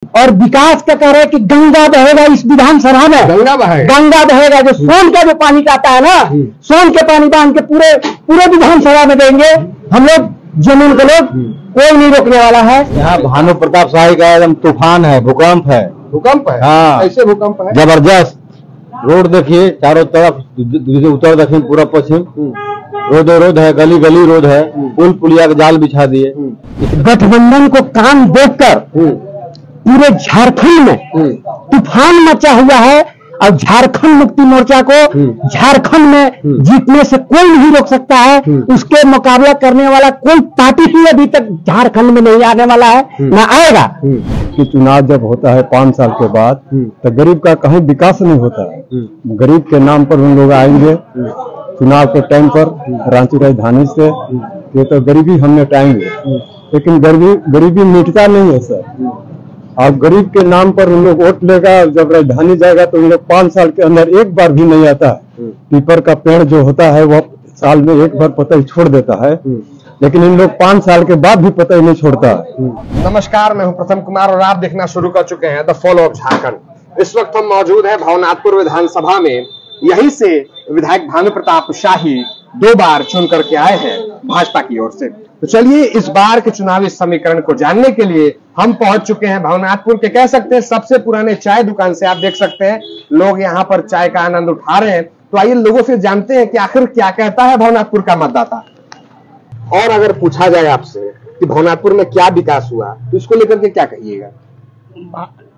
और विकास का कह रहे हैं कि गंगा बहेगा इस विधानसभा में, गंगा बहेगा। जो सोन का जो पानी आता है ना, सोन के पानी बांध के पूरे विधानसभा में देंगे हम लोग। जमीन के लोग कोई नहीं रोकने वाला है। यहाँ भानु प्रताप शाही का एकदम तूफान है, भूकंप है। हाँ, ऐसे भूकंप है जबरदस्त। रोड देखिए चारों तरफ, उत्तर दक्षिण पूर्व पश्चिम रोड है, गली गली रोड है, पुल पुलिया के जाल बिछा दिए। गठबंधन को काम देखकर पूरे झारखंड में तूफान मचा हुआ है। और झारखंड मुक्ति मोर्चा को झारखंड में जीतने से कोई नहीं रोक सकता है। उसके मुकाबला करने वाला कोई पार्टी ही अभी तक झारखंड में नहीं आने वाला है, ना आएगा। कि चुनाव जब होता है 5 साल के बाद, तो गरीब का कहीं विकास नहीं होता है। गरीब के नाम पर हम लोग आएंगे चुनाव के टाइम पर रांची राजधानी से, ये तो गरीबी हम मिटाएंगे। लेकिन गरीबी मिटता नहीं है सर। और गरीब के नाम पर हम लोग वोट लेगा, जब राजधानी जाएगा तो हम लोग 5 साल के अंदर एक बार भी नहीं आता है। पीपर का पेड़ जो होता है वह साल में एक बार पतई छोड़ देता है, लेकिन इन लोग 5 साल के बाद भी पतई नहीं छोड़ता है। नमस्कार, मैं हूं प्रथम कुमार और आप देखना शुरू कर चुके हैं द फॉलो ऑफ झारखंड। इस वक्त हम मौजूद हैं भवनाथपुर विधानसभा में। यहीं से विधायक भानु प्रताप शाही 2 बार चुन करके आए हैं भाजपा की ओर से। तो चलिए इस बार के चुनावी समीकरण को जानने के लिए हम पहुंच चुके हैं भवनाथपुर के, कह सकते हैं सबसे पुराने चाय दुकान से। आप देख सकते हैं लोग यहाँ पर चाय का आनंद उठा रहे हैं। तो आइए लोगों से जानते हैं कि आखिर क्या कहता है भवनाथपुर का मतदाता। और अगर पूछा जाए आपसे कि भवनाथपुर में क्या विकास हुआ तो इसको लेकर के क्या कहिएगा?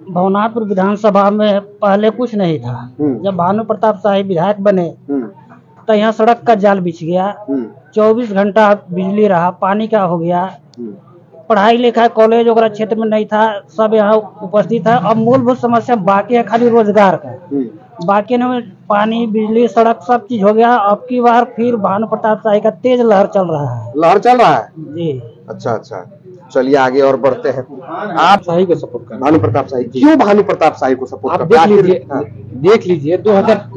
भवनाथपुर विधानसभा में पहले कुछ नहीं था। जब भानु प्रताप शाही विधायक बने तो यहाँ सड़क का जाल बिछ गया, 24 घंटा बिजली रहा, पानी का हो गया, पढ़ाई लिखाई कॉलेज वगैरह क्षेत्र में नहीं था, सब यहाँ उपस्थित है। अब मूलभूत समस्या बाकी है, खाली रोजगार का बाकी नहीं। पानी बिजली सड़क सब चीज हो गया। अब की बार फिर भानु प्रताप शाही का तेज लहर चल रहा है। जी अच्छा, चलिए आगे और बढ़ते हैं। आप शाही को सपोर्ट कर, भानु प्रताप शाही। क्यों भानु प्रताप शाही को सपोर्ट कर? देख लीजिए 2000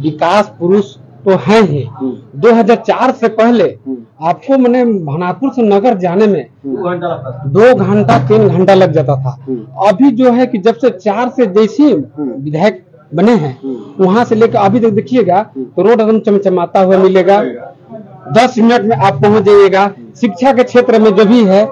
विकास पुरुष तो है ही। 2004 से पहले आपको मैंने भवनाथपुर से नगर जाने में 2 घंटा 3 घंटा लग जाता था। अभी जो है कि जब से 4 से जैसे विधायक बने हैं वहां से लेकर अभी तक देखिएगा तो रोड एकदम चमचमाता हुआ मिलेगा। 10 मिनट में आप पहुंच जाइएगा। शिक्षा के क्षेत्र में जो भी है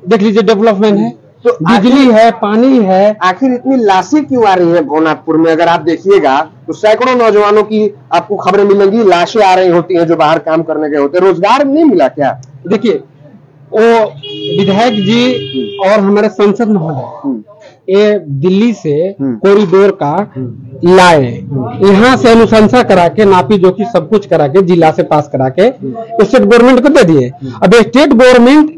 देख लीजिए, डेवलपमेंट है, तो बिजली है, पानी है। आखिर इतनी लाशें क्यों आ रही है भवनाथपुर में? अगर आप देखिएगा तो सैकड़ों नौजवानों की आपको खबरें मिलेंगी, लाशें आ रही होती हैं जो बाहर काम करने गए होते हैं। रोजगार नहीं मिला क्या? देखिए, वो विधायक जी और हमारे संसद महोदय ये दिल्ली से कॉरिडोर का लाए, यहाँ से अनुशंसा करा के नापी जोखी सब कुछ करा के जिला से पास करा के स्टेट गवर्नमेंट को दे दिए। अब स्टेट गवर्नमेंट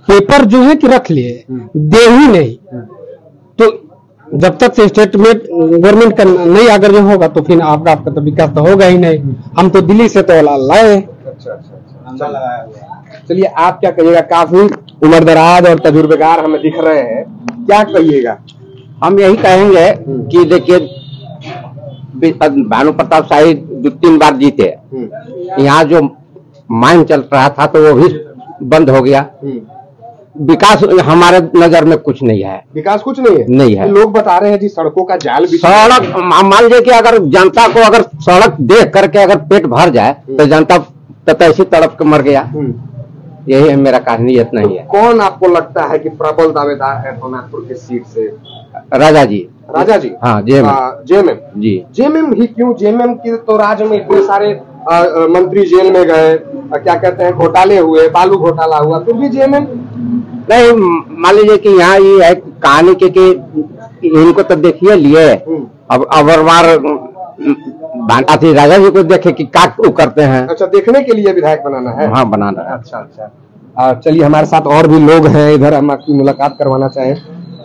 पेपर जो है कि रख लिए, दे ही नहीं। तो जब तक से स्टेट में गवर्नमेंट का नहीं अगर जो होगा तो फिर आपका तो विकास तो होगा ही नहीं। हम तो दिल्ली से तो लाए। चलिए आप क्या कहिएगा? काफी उम्रदराज और तजुर्बेकार हमें दिख रहे हैं, क्या कहिएगा? हम यही कहेंगे कि देखिए भानु प्रताप शाही 2-3 बार जीते। यहाँ जो माइन चल रहा था तो वो भी बंद हो गया। विकास हमारे नजर में कुछ नहीं है। विकास कुछ नहीं है। लोग बता रहे हैं जी सड़कों का जाल भी। सड़क मान लीजिए कि अगर जनता को अगर सड़क देख करके अगर पेट भर जाए तो जनता तो ऐसी तड़प के मर गया। यही है मेरा कहानी, इतना ही है। कौन आपको लगता है कि प्रबल दावेदार है भवनाथपुर की सीट से? राजा जी। हाँ, जेएमएम ही क्यों? जेएमएम की तो राज्य में इतने सारे मंत्री जेल में गए, क्या कहते हैं, घोटाले हुए, बालू घोटाला हुआ, फिर भी जेएमएम नहीं। मान लीजिए कि यहाँ ये है कहानी के इनको तो देखिए लिए। अब बार राजा जी को देखे कि क्या करते हैं। अच्छा, देखने के लिए विधायक बनाना है? हाँ, बनाना है। अच्छा। चलिए हमारे साथ और भी लोग हैं इधर, हम आपकी मुलाकात करवाना चाहें।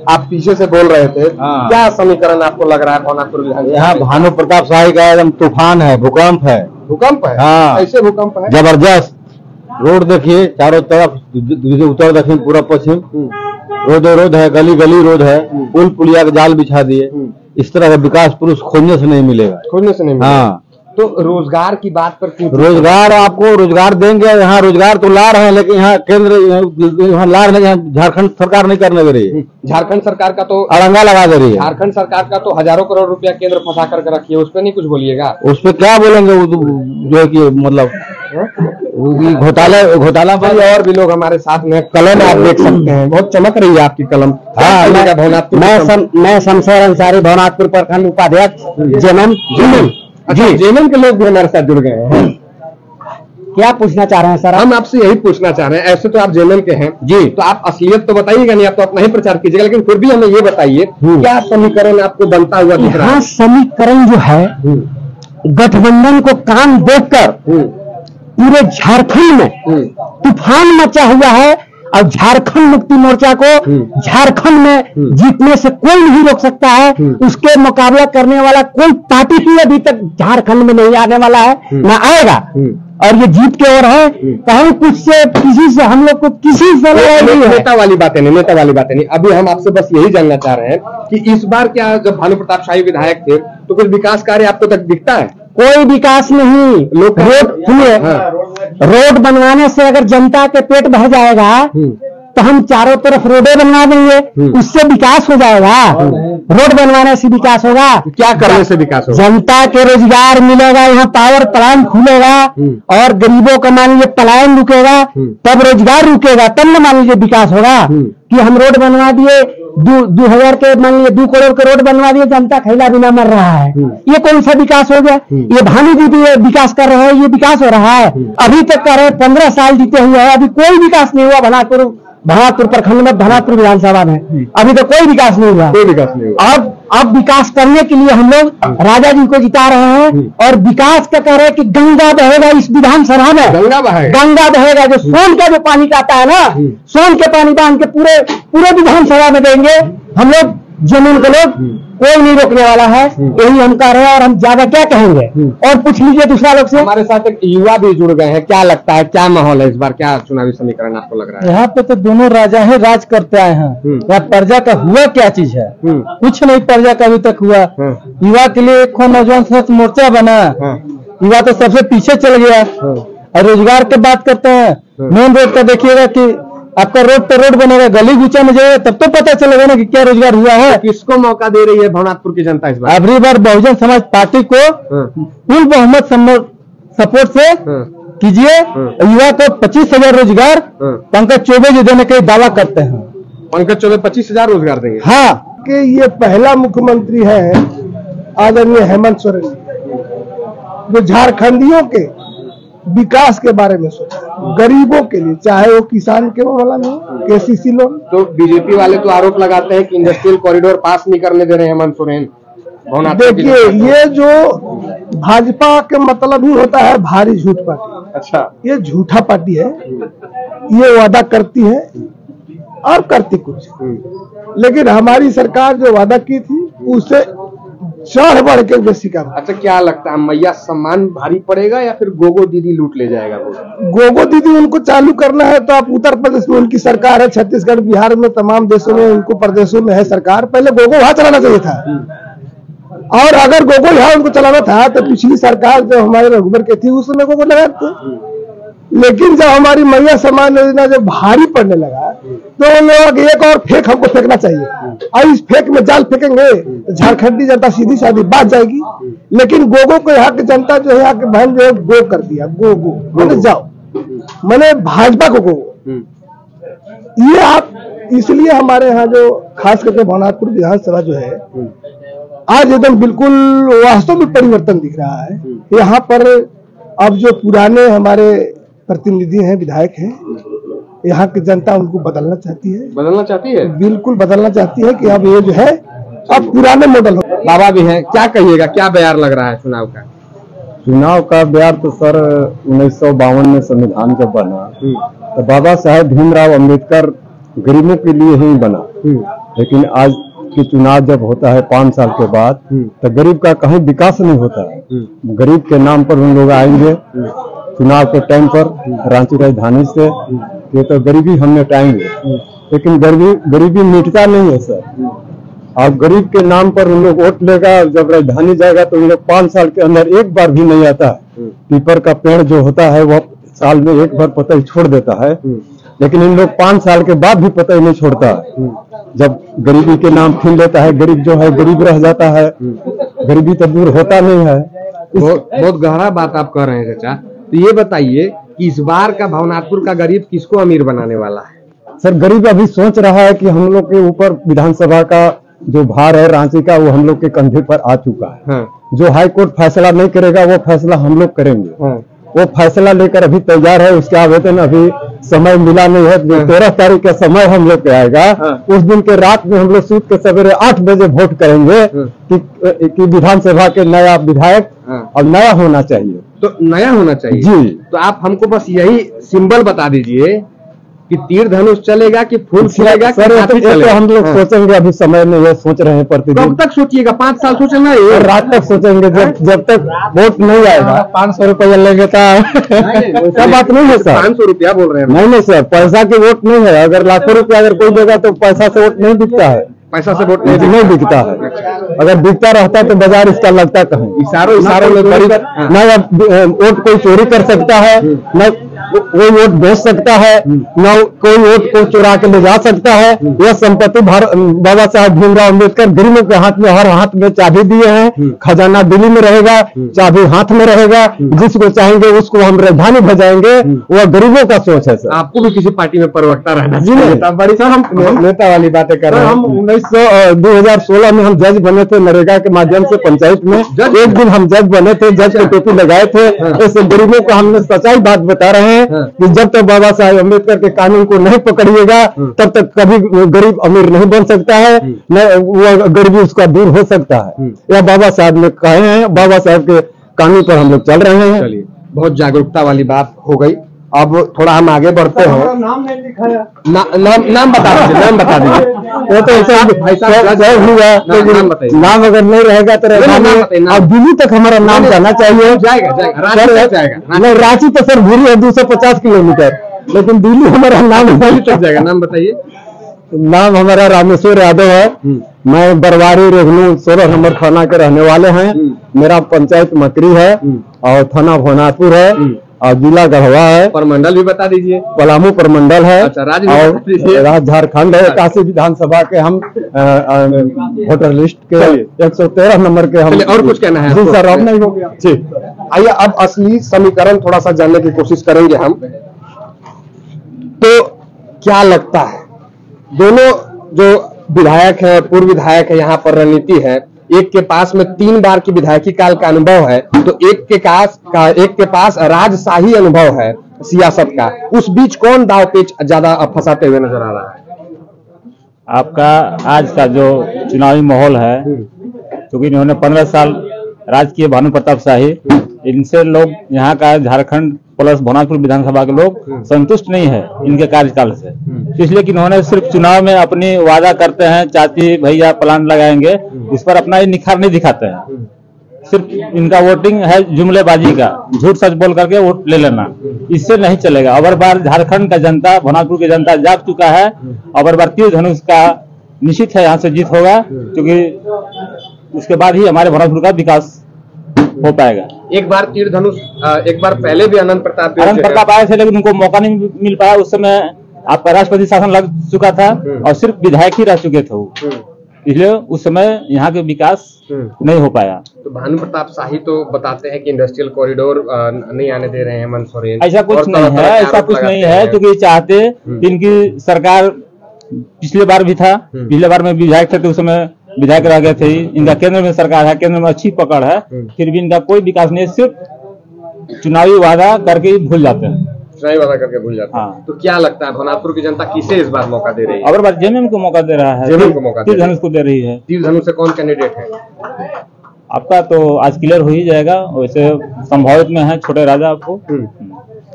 आप पीछे से बोल रहे थे। क्या समीकरण आपको लग रहा है भवनाथपुर विधानसभा? यहाँ भानु प्रताप शाही का एकदम तूफान है, भूकंप है। हाँ, ऐसे भूकंप है जबरदस्त। रोड देखिए चारों तरफ, उत्तर दक्षिण पूर्व पश्चिम रोड है, गली गली रोड है, पुल पुलिया के जाल बिछा दिए। इस तरह का विकास पुरुष खोजने से नहीं मिलेगा। हाँ, तो रोजगार की बात पर क्यों? रोजगार आपको रोजगार देंगे, यहाँ रोजगार तो ला रहे हैं, लेकिन यहाँ केंद्र यहाँ ला रहे हैं, झारखंड सरकार नहीं करने दे रही है। झारखंड सरकार का तो अड़ंगा लगा दे रही है। झारखंड सरकार का तो हजारों करोड़ रुपया केंद्र फंसा करके रखी है, उस पर नहीं कुछ बोलिएगा? उस पर क्या बोलेंगे, जो है कि मतलब घोटाला भाई। और भी लोग हमारे साथ में, कलम आप देख सकते हैं, बहुत चमक रही है आपकी कलम। हाँ, मैं शमशेर अंसारी, भवनाथपुर प्रखंड उपाध्यक्ष, जेएमएम। अच्छा, जेएमएम के लोग भी हमारे साथ जुड़ गए हैं। क्या पूछना चाह रहे हैं सर? हम आपसे यही पूछना चाह रहे हैं, ऐसे तो आप जेएमएम के हैं जी, तो आप असलियत तो बताइएगा नहीं, आप तो अपना ही प्रचार कीजिएगा, लेकिन फिर भी हमें ये बताइए क्या समीकरण आपको बनता हुआ दिख रहा है? समीकरण जो है गठबंधन को काम देखकर पूरे झारखंड में तूफान मचा हुआ है, और झारखंड मुक्ति मोर्चा को झारखंड में जीतने से कोई नहीं रोक सकता है। उसके मुकाबला करने वाला कोई पार्टी ही अभी तक झारखंड में नहीं आने वाला है, ना आएगा, और ये जीत के ओर है। कहीं कुछ से किसी से हम लोग को किसी से नहीं है। नेता वाली बातें नहीं। अभी हम आपसे बस यही जानना चाह रहे हैं कि इस बार क्या जब भानु प्रताप शाही विधायक थे तो कुछ विकास कार्य आपको तक दिखता है? कोई विकास नहीं। लोग रोड बनवाने से अगर जनता के पेट भर जाएगा तो हम चारों तरफ रोडें बनवा देंगे, उससे विकास हो जाएगा। रोड बनवाने से विकास होगा? क्या करने से विकास होगा? जनता के रोजगार मिलेगा, यहाँ पावर प्लांट खुलेगा और गरीबों का मान लीजिए पलायन रुकेगा, तब रोजगार रुकेगा, तब न मान लीजिए विकास होगा। कि हम रोड बनवा दिए 2000 के मान लीजिए 2 करोड़ के रोड बनवा दिए, जनता खैला बिना मर रहा है, ये कौन सा विकास हो गया? ये भानु जी भी विकास कर रहे हैं, ये विकास हो रहा है? अभी तक कर रहे 15 साल जीते हुए हैं, अभी कोई विकास नहीं हुआ भवनाथपुर प्रखंड में, भवनाथपुर विधानसभा में अभी तक कोई विकास नहीं हुआ। अब विकास करने के लिए हम लोग राजा जी को जिता रहे हैं, और विकास का कह रहे हैं कि गंगा बहेगा इस विधानसभा में, गंगा बहेगा। जो सोन का जो पानी का आता है ना, सोन के पानी बांध के पूरे विधानसभा में देंगे हम लोग। जमीन के लोग कोई नहीं रोकने वाला है, यही हम कह रहे हैं, और हम ज्यादा क्या कहेंगे। और पूछ लीजिए दूसरा लोग से। हमारे साथ एक युवा भी जुड़ गए हैं, क्या लगता है, क्या माहौल है इस बार, क्या चुनावी समीकरण आपको लग रहा है? यहाँ पे तो दोनों राजा है, राज करते आए हैं। यहाँ प्रजा का हुआ क्या चीज है? कुछ नहीं प्रजा का अभी तक हुआ। युवा के लिए एक नौजवान मोर्चा बना, युवा तो सबसे पीछे चल गया। और रोजगार की बात करते हैं, मेन रोड का देखिएगा कि आपका रोड पे रोड बनेगा, गली गुचा में जाएगा तब तो पता चलेगा ना कि क्या रोजगार हुआ है। किसको मौका दे रही है भवनाथपुर की जनता इस बार? अगली बार बहुजन समाज पार्टी को फुल बहुमत सपोर्ट से कीजिए। युवा को 25,000 रोजगार पंकज चौबे जी देने का दावा करते हैं। पंकज चौबे 25,000 रोजगार देंगे? हाँ, कि ये पहला मुख्यमंत्री है आदरणीय हेमंत सोरेन जो झारखंडियों के विकास के बारे में सोचा, गरीबों के लिए, चाहे वो किसान के मामला में केसीसी लोन। तो बीजेपी वाले तो आरोप लगाते हैं कि इंडस्ट्रियल कॉरिडोर पास नहीं करने दे रहे हेमंत सोरेन। देखिए, ये जो भाजपा के मतलब ही होता है भारी झूठ पार्टी। अच्छा, ये झूठा पार्टी है, ये वादा करती है और करती कुछ, लेकिन हमारी सरकार जो वादा की थी उससे चढ़ बढ़ के बेसी काम। अच्छा, क्या लगता है मैया सम्मान भारी पड़ेगा या फिर गोगो दीदी लूट ले जाएगा? गोगो दीदी उनको चालू करना है तो आप उत्तर प्रदेश में उनकी सरकार है, छत्तीसगढ़ बिहार में तमाम देशों में उनको प्रदेशों में है सरकार। पहले गोगो वहां चलाना चाहिए था, और अगर गोगो यहाँ उनको चलाना था तो पिछली सरकार जो हमारे रघुबर की थी उसमें गोगो लगाते। लेकिन जब हमारी मैया सम्मान योजना जब भारी पड़ने लगा तो उन लोगों को एक और फेंक हमको फेंकना चाहिए, और इस फेंक में जाल फेंकेंगे तो झारखंडी जनता सीधी साधी बात जाएगी। लेकिन गोगो को यहाँ की जनता जो है, यहाँ के बहन जो है गो कर दिया, गो मैंने जाओ, मैंने भाजपा को गो। ये आप इसलिए हमारे यहाँ जो खास करके भवनाथपुर विधानसभा जो है आज एकदम बिल्कुल वास्तव में परिवर्तन दिख रहा है। यहाँ पर अब जो पुराने हमारे प्रतिनिधि हैं, विधायक हैं, यहाँ की जनता उनको बदलना चाहती है, बिल्कुल बदलना चाहती है कि अब ये जो है अब पुराने मॉडल हो। बाबा भी हैं, क्या कहिएगा, क्या बयार लग रहा है चुनाव का? चुनाव का बयार तो सर 1952 में संविधान जब बना तो बाबा साहेब भीमराव अंबेडकर गरीबों के लिए ही बना, लेकिन आज के चुनाव जब होता है 5 साल के बाद तो गरीब का कहीं विकास नहीं होता है। गरीब के नाम पर उन लोग आएंगे चुनाव के टाइम पर रांची राजधानी से, ये तो गरीबी हम मिटाएंगे, लेकिन गरीबी मिटता नहीं है सर। अब गरीब के नाम पर उन लोग वोट लेगा, जब राजधानी जाएगा तो उन लोग 5 साल के अंदर एक बार भी नहीं आता है। पीपर का पेड़ जो होता है वो साल में एक बार पता ही छोड़ देता है, लेकिन इन लोग 5 साल के बाद भी पता ही नहीं छोड़ता है। जब गरीबी के नाम छीन लेता है, गरीब जो है गरीब रह जाता है, गरीबी तो दूर होता नहीं है। बहुत गहरा बात आप कह रहे हैं चाचा। तो ये बताइए कि इस बार का भवनाथपुर का गरीब किसको अमीर बनाने वाला है? सर, गरीब अभी सोच रहा है कि हम लोग के ऊपर विधानसभा का जो भार है रांची का, वो हम लोग के कंधे पर आ चुका है। हाँ। जो हाई कोर्ट फैसला नहीं करेगा वो फैसला हम लोग करेंगे। हाँ। वो फैसला लेकर अभी तैयार है, उसके आवेदन अभी समय मिला नहीं है। 13 तारीख का समय हम लोग के आएगा। उस दिन के रात में हम लोग सूत के सवेरे 8 बजे वोट करेंगे कि विधानसभा के नया विधायक अब नया होना चाहिए। तो नया होना चाहिए जी। तो आप हमको बस यही सिंबल बता दीजिए कि तीर धनुष चलेगा कि फूल खिलेगा कि सर, हाथी ये तो चलेगा? हम लोग सोचेंगे, अभी समय नहीं है, सोच रहे हैं प्रतिदिन। कब तक सोचिएगा? 5 साल सोचेंगे ये? रात तक सोचेंगे, जब तक वोट नहीं आएगा। 500 रुपया लेंगे तो ऐसा बात नहीं है सर। 500 रुपया बोल रहे हैं? नहीं सर, पैसा की वोट नहीं है। अगर लाखों रुपया अगर कोई देगा तो पैसा से वोट नहीं बिकता है। पैसा से वोट नहीं बिकता है। अगर बिकता रहता तो बाजार इसका लगता कहीं। इशारों में न वोट कोई चोरी कर सकता है, न कोई वोट बेच सकता है, न कोई वोट को चुरा के ले जा सकता है। यह संपत्ति बाबा साहब भीमराव अम्बेडकर गरीबों के हाथ में, हर हाथ में चाबी दिए हैं। खजाना दिल्ली में रहेगा, चाबी हाथ में रहेगा। जिसको चाहेंगे उसको हम राजधानी भेजाएंगे। वह गरीबों का सोच है सर। आपको भी किसी पार्टी में प्रवक्ता रहना जी नहीं बड़ी सर, हम नेता वाली बातें कर रहे हैं। हम 2016 में हम जज बने थे नरेगा के माध्यम से पंचायत में। एक दिन हम जज बने थे, जज की टोपी लगाए थे। ऐसे गरीबों को हमने सच्चाई बात बता रहे हैं कि जब तक बाबा साहेब अम्बेडकर के कानून को नहीं पकड़िएगा तब तक कभी गरीब अमीर नहीं बन सकता है, न वो गरीबी उसका दूर हो सकता है। यह बाबा साहब ने कहे हैं, बाबा साहब के कानून पर हम लोग चल रहे हैं। चलिए, बहुत जागरूकता वाली बात हो गई। अब थोड़ा हम आगे बढ़ते हैं। नाम बता दीजिए, नाम बता दीजिए। वो तो ऐसा नाम अगर नहीं रहेगा तो अब दिल्ली तक हमारा नाम जाना चाहिए। जाएगा। रांची तो सर दूरी है 250 किलोमीटर, लेकिन दिल्ली हमारा नाम तक जाएगा। नाम बताइए। नाम हमारा रामेश्वर यादव है। मैं बरवारी रेगनू 16 नंबर थाना के रहने वाले हैं। मेरा पंचायत मकरी है और थाना भवनाथपुर है और जिला गढ़वा है। प्रमंडल भी बता दीजिए। पलामू प्रमंडल है। अच्छा, राज्य झारखंड है। काशी विधानसभा के हम वोटर लिस्ट के 113 नंबर के हम। और कुछ कहना है? जी सर, अब नहीं हो गया। ठीक, आइए अब असली समीकरण थोड़ा सा जानने की कोशिश करेंगे हम। तो क्या लगता है, दोनों जो विधायक है, पूर्व विधायक है, यहाँ पर रणनीति है। एक के पास में 3 बार की विधायकी काल का अनुभव है, तो एक के पास राजशाही अनुभव है सियासत का। उस बीच कौन दाव पेच ज्यादा फंसाते हुए नजर आ रहा है? आपका आज का जो चुनावी माहौल है, क्योंकि इन्होंने 15 साल राज किए भानु प्रताप शाही, इनसे लोग यहाँ का झारखंड प्लस भवनाथपुर विधानसभा के लोग संतुष्ट नहीं है इनके कार्यकाल से। इसलिए कि इन्होंने सिर्फ चुनाव में अपनी वादा करते हैं, चाची भैया प्लान लगाएंगे, उस पर अपना निखार नहीं दिखाते हैं। सिर्फ इनका वोटिंग है जुमलेबाजी का, झूठ सच बोल करके वोट ले लेना। इससे नहीं चलेगा। अबर बार झारखंड का जनता, भवनाथपुर की जनता जाग चुका है। अबर बार तीर धनुष का निश्चित है, यहाँ से जीत होगा, क्योंकि उसके बाद ही हमारे भवनाथपुर का विकास हो पाएगा। एक बार तीर धनुष, एक बार पहले भी अनंत प्रताप आए थे, लेकिन उनको मौका नहीं मिल पाया। उस समय आपका राष्ट्रपति शासन लग चुका था और सिर्फ विधायक ही रह चुके थे वो, इसलिए उस समय यहाँ के विकास नहीं हो पाया। तो भानु प्रताप शाही तो बताते हैं कि इंडस्ट्रियल कॉरिडोर नहीं आने दे रहे हैं हेमंत सोरेन। ऐसा कुछ नहीं है, ऐसा कुछ नहीं है, क्योंकि चाहते इनकी सरकार पिछले बार भी था, पिछले बार में विधायक थे तो उस समय विधायक रह गए थे। इनका केंद्र में सरकार है, केंद्र में अच्छी पकड़ है, फिर भी इनका कोई विकास नहीं, सिर्फ चुनावी वादा करके ही भूल जाते हैं। चुनावी वादा करके भूल जाते हैं। तो क्या लगता है भवनाथपुर की जनता किसे इस बार मौका दे रही है? अगर बार जेएमएम को मौका दे रहा है, जेएमएम को मौका तीर धनुष को दे रही है। तीर धनुष से कौन कैंडिडेट है आपका? तो आज क्लियर हो ही जाएगा। वैसे संभावित में है छोटे राजा आपको।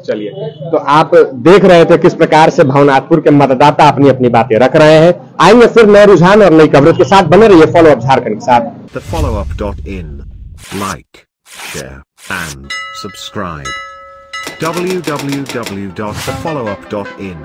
चलिए, तो आप देख रहे थे किस प्रकार से भवनाथपुर के मतदाता अपनी अपनी बातें रख रहे हैं। आएंगे फिर नए रुझान और नई कवरेज के साथ। बने रहिए फॉलो अप झारखंड के साथ। thefollowup.in, like, share and subscribe. www.thefollowup.in